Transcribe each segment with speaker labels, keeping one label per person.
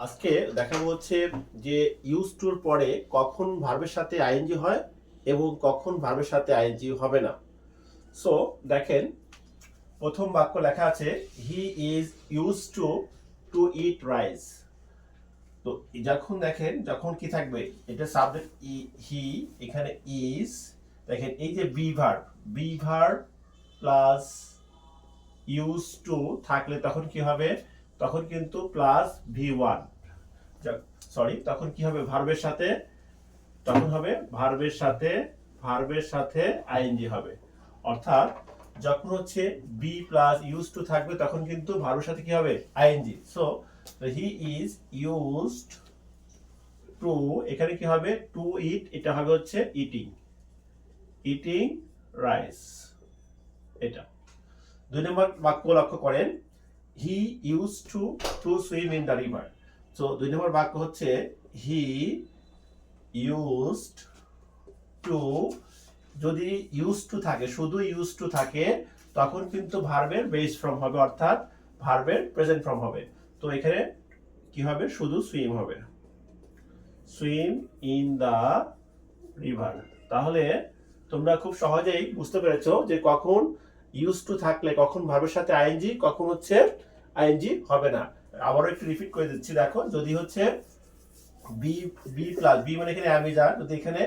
Speaker 1: আজকে দেখাবো হচ্ছে যে ইউজ টুর পরে কখন ভার্বের সাথে আইএনজি হয় এবং কখন ভার্বের সাথে আইএনজি হবে না। সো দেখেন, প্রথম বাক্য লেখা আছে he is use to to eat rice. তো যখন দেখেন যখন কি থাকবে, এটা সাবজেক্ট হি, এখানে ইজ। দেখেন এই যে be verb plus use to থাকলে তখন কি হবে, তখন কিন্তু প্লাস ভি1, সরি তখন কি হবে ভার্বের সাথে, তখন হবে ভার্বের সাথে আইএনজি হবে। অর্থাৎ যখন হচ্ছে বি প্লাস ইউজ টু থাকবে তখন কিন্তু ভার্বের সাথে কি হবে ING. So he is used to, এখানে কি হবে টু ইট, এটা হবে হচ্ছে ইটিং রাইস। এটা 2 নম্বর বাক্য লক্ষ্য করেন, he use to swim in the river. So 2 নম্বর বাক্য হচ্ছে হি ইউজড টু, যদি ইউজ টু থাকে, শুধু ইউজ টু থাকে তখন কিন্তু ভার্বের বেস ফর্ম হবে, অর্থাৎ ভার্বের প্রেজেন্ট ফর্ম হবে। তো এখানে কি হবে, শুধু সুইম হবে, সুইম ইন দা রিভার। তাহলে তোমরা খুব সহজেই বুঝতে পেরেছো যে কখন ইউজ টু থাকলে কখন ভার্বের সাথে আইএনজি, কখন হচ্ছে আইএনজি হবে না। আবারও একটু রিপিট করে দিচ্ছি, দেখো যদি হচ্ছে বি প্লাস বি মানে এখানে অ্যামিজার, যদি এখানে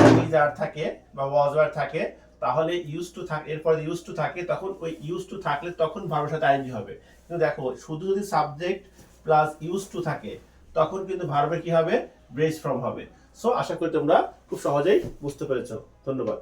Speaker 1: অ্যামিজার থাকে বা ওয়াজওয়ার থাকে তাহলে ইউজ টু থাকে, এরপরে ইউজ টু থাকে তখন ওই ইউজ টু থাকলে তখন ভার্বের সাথে আইএনজি হবে। কিন্তু দেখো শুধু যদি সাবজেক্ট প্লাস ইউজ টু থাকে তখন কিন্তু ভার্বের কি হবে, ব্রেস ফর্ম হবে। সো আশা করি তোমরা খুব সহজেই বুঝতে পেরেছো। ধন্যবাদ।